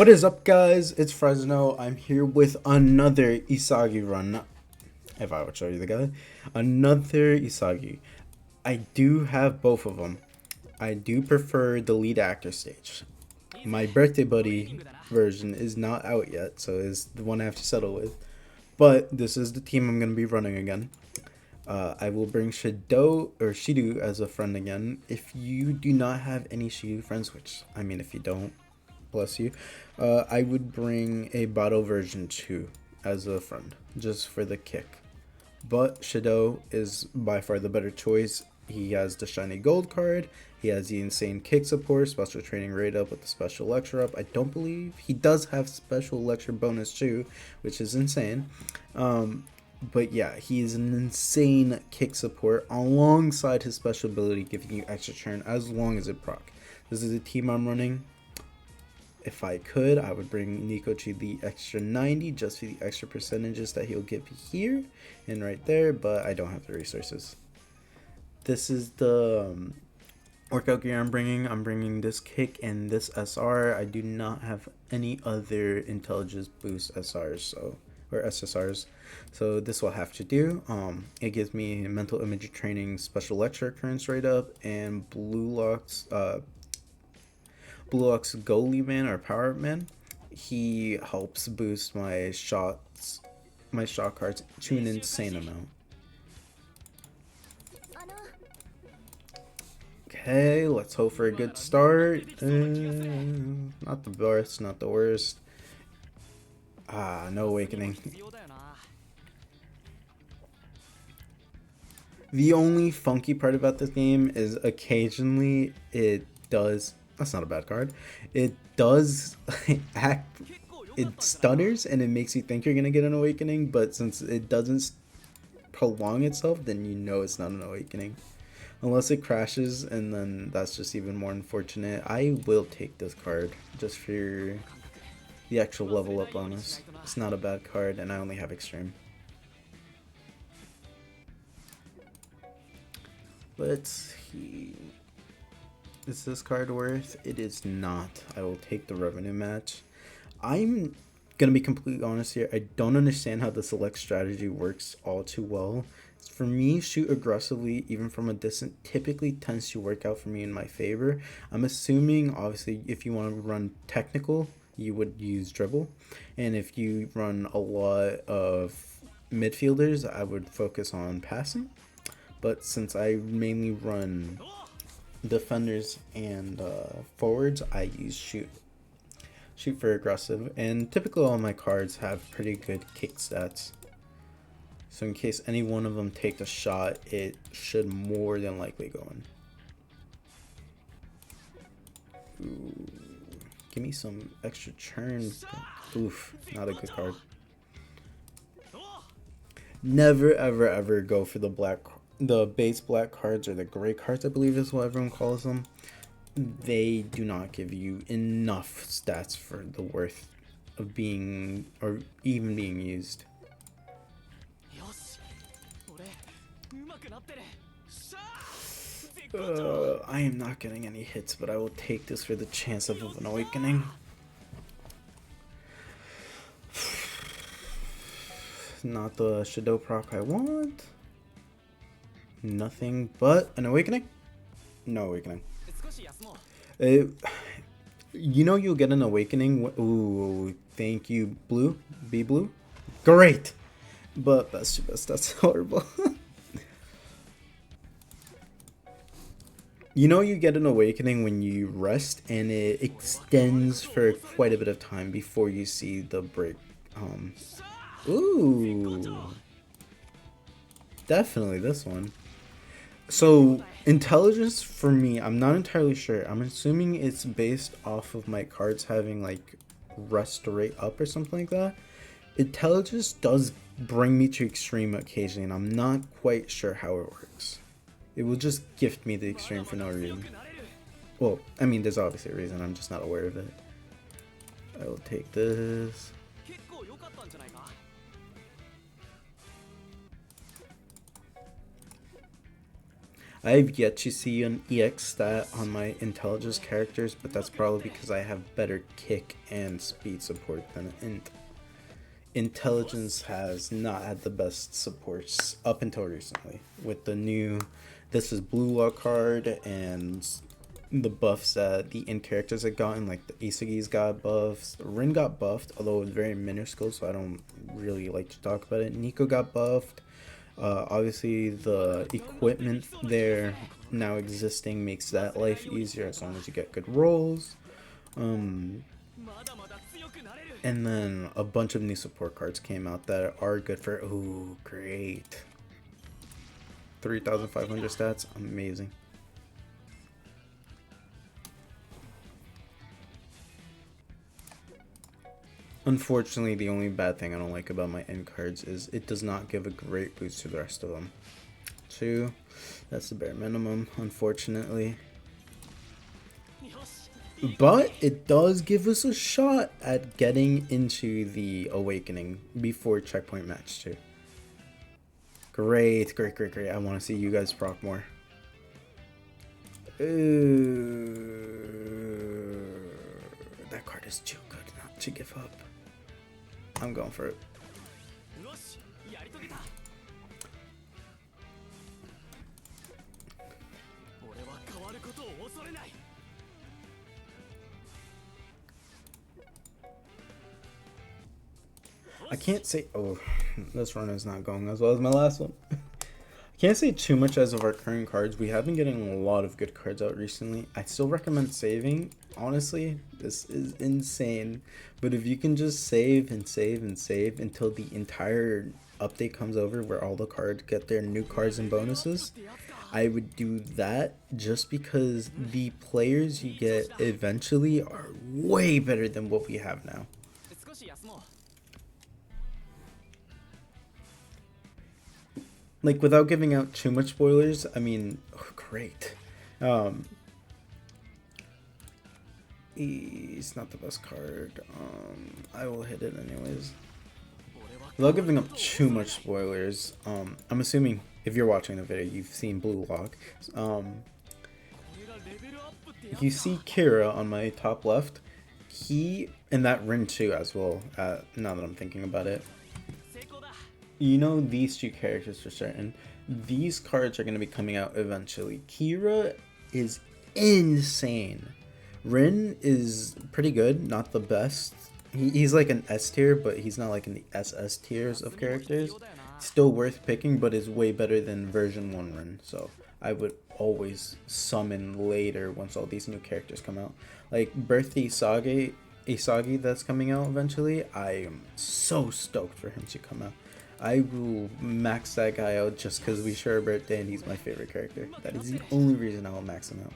What is up, guys? It's Fresno. I'm here with another Isagi run. If I would show you the guy. Another Isagi. I do have both of them. I do prefer the lead actor stage. My birthday buddy version is not out yet, so is the one I have to settle with. But this is the team I'm going to be running again. I will bring Shido as a friend again. If you do not have any Shido friends, which, I mean, if you don't, bless you, I would bring a Bottle version 2 as a friend, just for the kick. But Shido is by far the better choice. He has the shiny gold card, he has the insane kick support, special training rate up with the special lecture up. I don't believe he does have special lecture bonus too, which is insane. But yeah, he is an insane kick support alongside his special ability giving you extra turn as long as it proc. This is the team I'm running. If I could, I would bring Nikochi the extra 90 just for the extra percentages that he'll give here and right there, but I don't have the resources. This is the workout gear I'm bringing. I'm bringing this kick and this SR. I do not have any other intelligence boost SRs, or SSRs, so this will have to do. It gives me mental image training, special lecture occurrence rate up, and Blue Lock's goalie man or power man. He helps boost my shot cards to an insane amount. Okay, let's hope for a good start. Not the best, not the worst. No awakening. The only funky part about this game is occasionally it does. That's not a bad card. It does act. It stutters and it makes you think you're gonna get an awakening, but since it doesn't prolong itself, then you know it's not an awakening. Unless it crashes, and then that's just even more unfortunate. I will take this card just for the actual level up bonus. It's not a bad card, and I only have extreme. Let's see. Is this card worth? It is not. I will take the revenue match. I'm gonna be completely honest here. I don't understand how the select strategy works all too well. For me, shoot aggressively even from a distance typically tends to work out for me in my favor. I'm assuming obviously if you want to run technical, you would use dribble, and if you run a lot of midfielders, I would focus on passing. But since I mainly run defenders and forwards, I use shoot for aggressive, and typically all my cards have pretty good kick stats, so in case any one of them take a shot, it should more than likely go in. Ooh, give me some extra churn. Oof, not a good card. Never ever go for the base black cards, or the gray cards, I believe is what everyone calls them. They do not give you enough stats for the worth of being, or even being used. I am not getting any hits, but I will take this for the chance of an awakening. Not the Shido proc I want. Nothing but an awakening? No awakening. You know you'll get an awakening. Ooh, thank you, blue. Be blue. Great! But that's horrible. You know you get an awakening when you rest, and it extends for quite a bit of time before you see the break. Ooh. Definitely this one. So, intelligence for me, I'm not entirely sure. I'm assuming it's based off of my cards having like rest rate up or something like that. Intelligence does bring me to extreme occasionally, and I'm not quite sure how it works. It will just gift me the extreme for no reason. Well, I mean, there's obviously a reason, I'm just not aware of it. I will take this. I've yet to see an EX stat on my intelligence characters, but that's probably because I have better kick and speed support than int. Intelligence has not had the best supports up until recently with the new this is blue lock card and the buffs that the int characters have gotten, like the Isagi's got buffs, Rin got buffed, although it was very minuscule, so I don't really like to talk about it. Nico got buffed. Obviously the equipment there now existing makes that life easier as long as you get good rolls. And then a bunch of new support cards came out that are good for, ooh, great. 3,500 stats, amazing. Unfortunately, the only bad thing I don't like about my end cards is it does not give a great boost to the rest of them. 2, that's the bare minimum, unfortunately. But it does give us a shot at getting into the Awakening before checkpoint match 2. Great, great, great, great. I want to see you guys proc more. Ooh, that card is too good not to give up. I'm going for it. I can't say, oh, this run is not going as well as my last one. I can't say too much as of our current cards. We have been getting a lot of good cards out recently. I still recommend saving. Honestly, this is insane. But if you can just save and save and save until the entire update comes over where all the cards get their new cards and bonuses, I would do that just because the players you get eventually are way better than what we have now. Like, without giving out too much spoilers, I mean, oh, great. He's not the best card. I will hit it anyways. Without giving up too much spoilers, I'm assuming if you're watching the video, you've seen Blue Lock. You see Kira on my top left. He, and that Rin too as well, now that I'm thinking about it. You know these two characters for certain. These cards are going to be coming out eventually. Kira is insane. Rin is pretty good, not the best. He's like an S tier, but he's not like in the SS tiers of characters. Still worth picking, but is way better than version 1 Rin. So I would always summon later once all these new characters come out. Like Birthday Isagi that's coming out eventually. I am so stoked for him to come out. I will max that guy out just because we share a birthday and he's my favorite character. That is the only reason I will max him out.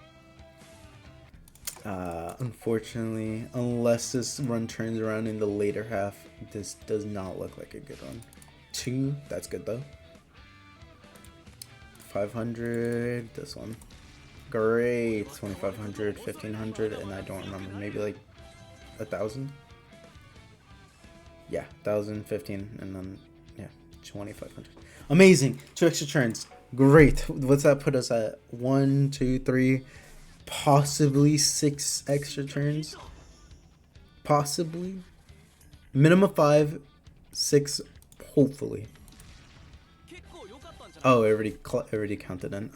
Unfortunately, unless this run turns around in the later half, this does not look like a good run. 2, that's good though. 500, this one. Great, 2,500, 1,500, and I don't remember, maybe like 1,000? Yeah, 1,000, 15, and then, yeah, 2,500. Amazing, 2 extra turns. Great, what's that put us at? 1, 2, 3, possibly 6 extra turns? Possibly? Minimum 5, 6, hopefully. Oh, I already counted in.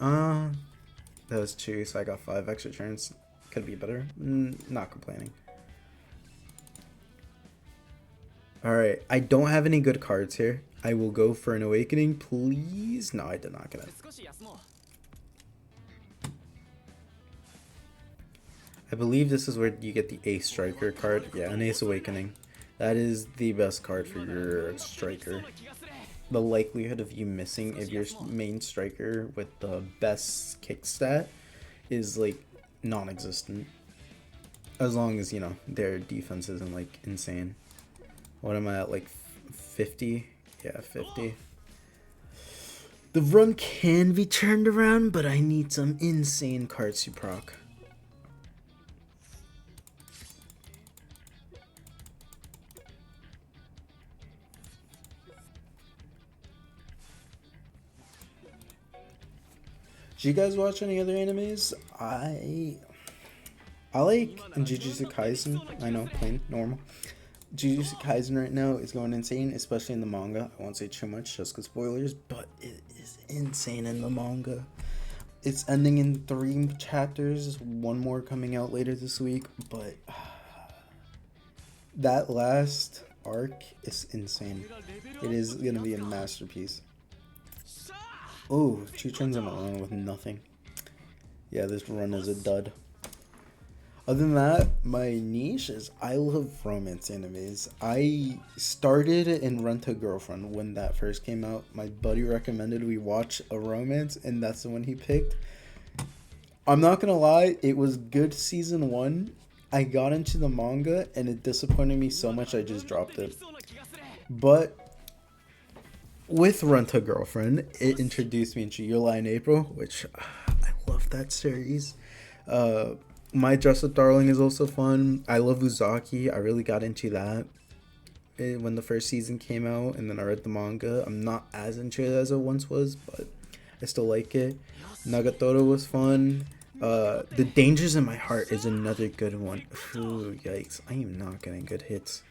That was 2, so I got 5 extra turns. Could be better. Not complaining. Alright, I don't have any good cards here. I will go for an Awakening, please. No, I did not get it. I believe this is where you get the Ace Striker card. Yeah, an Ace Awakening. That is the best card for your Striker. The likelihood of you missing if your main striker with the best kick stat is like non-existent, as long as, you know, their defense isn't like insane. What am I at, like 50? Yeah, 50. The run can be turned around, but I need some insane cards to proc. Do you guys watch any other animes? I like Jujutsu Kaisen. I know, plain normal. Jujutsu Kaisen right now is going insane, especially in the manga. I won't say too much just because spoilers, but it is insane in the manga. It's ending in 3 chapters, 1 more coming out later this week, but that last arc is insane. It is gonna be a masterpiece. Oh, 2 turns on a run with nothing. Yeah, this run is a dud. Other than that, my niche is I love romance animes. I started in Rent a Girlfriend when that first came out. My buddy recommended we watch a romance, and that's the one he picked. I'm not gonna lie, it was good season 1. I got into the manga, and it disappointed me so much I just dropped it. But with Rent a Girlfriend, it introduced me into Your Lie in April, which I love that series. My Dress Up Darling is also fun. I love Uzaki. I really got into that when the first season came out, and then I read the manga. I'm not as into it as I once was, but I still like it. Nagatoro was fun. The Dangers in My Heart is another good one. Ooh, yikes. I am not getting good hits.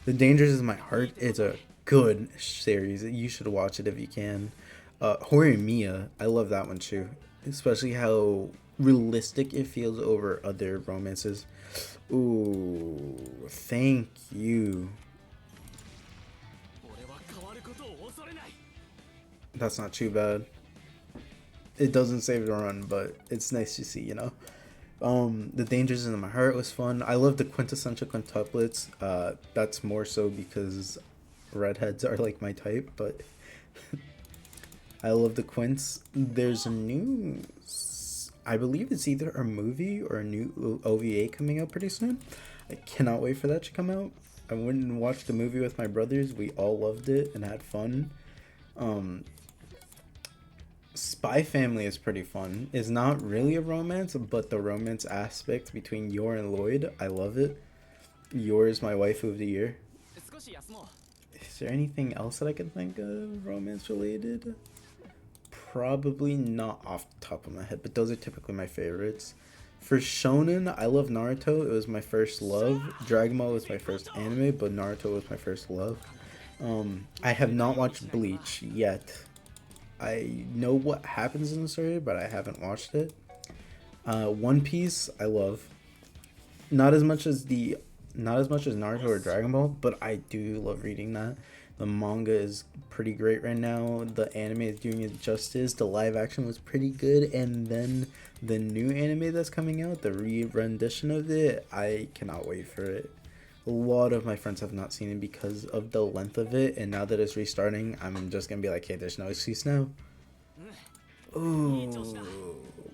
The Dangers in My Heart is a good series. You should watch it if you can. Horimiya, I love that one too. Especially how realistic it feels over other romances. Ooh, thank you. That's not too bad. It doesn't save the run, but it's nice to see, you know. The Dangers in My Heart was fun. I love the quintessential quintuplets. That's more so because redheads are like my type, but I love the quints. There's a new, I believe it's either a movie or a new OVA coming out pretty soon. I cannot wait for that to come out. I went and watched the movie with my brothers. We all loved it and had fun. Spy Family is pretty fun. It's not really a romance, but the romance aspect between Yor and Lloyd, I love it. Yor is my waifu of the year. Is there anything else that I can think of romance related? Probably not off the top of my head, but those are typically my favorites. For shonen, I love Naruto. It was my first love. Dragon Ball was my first anime, but Naruto was my first love. I have not watched Bleach yet. I know what happens in the story, but I haven't watched it. One Piece, I love. Not as much as Naruto or Dragon Ball, but I do love reading that. The manga is pretty great right now. The anime is doing it justice. The live action was pretty good, and then the new anime that's coming out, the re-rendition of it, I cannot wait for it. A lot of my friends have not seen it because of the length of it, and now that it's restarting, I'm just gonna be like, hey, there's no excuse now. Ooh,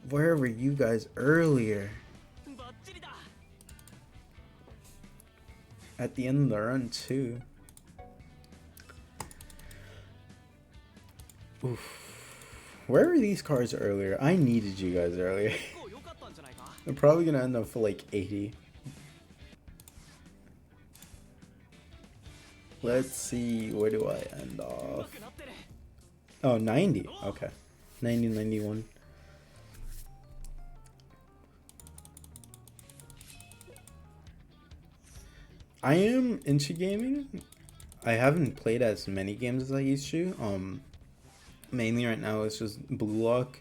where were you guys earlier? At the end of the run too. Oof. Where were these cars earlier? I needed you guys earlier. I'm probably gonna end up for like 80. Let's see, where do I end off? Oh, 90. Okay. 90, 91. I am into gaming. I haven't played as many games as I used to. Mainly right now it's just Blue Lock.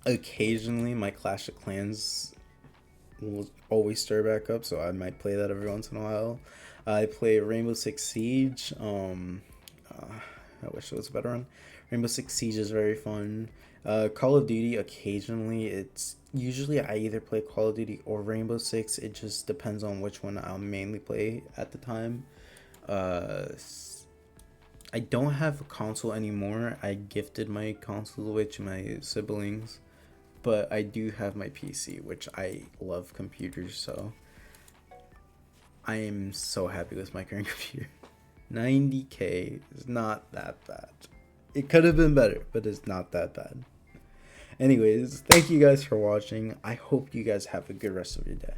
Occasionally my Clash of Clans will always stir back up, so I might play that every once in a while. I play Rainbow Six Siege. I wish it was a better one. Rainbow Six Siege is very fun. Call of Duty, occasionally. It's usually I either play Call of Duty or Rainbow Six. It just depends on which one I'll mainly play at the time. I don't have a console anymore. I gifted my console away to my siblings, but I do have my PC, which I love computers, so I am so happy with my current computer. 90K is not that bad. It could have been better, but it's not that bad. Anyways, thank you guys for watching. I hope you guys have a good rest of your day.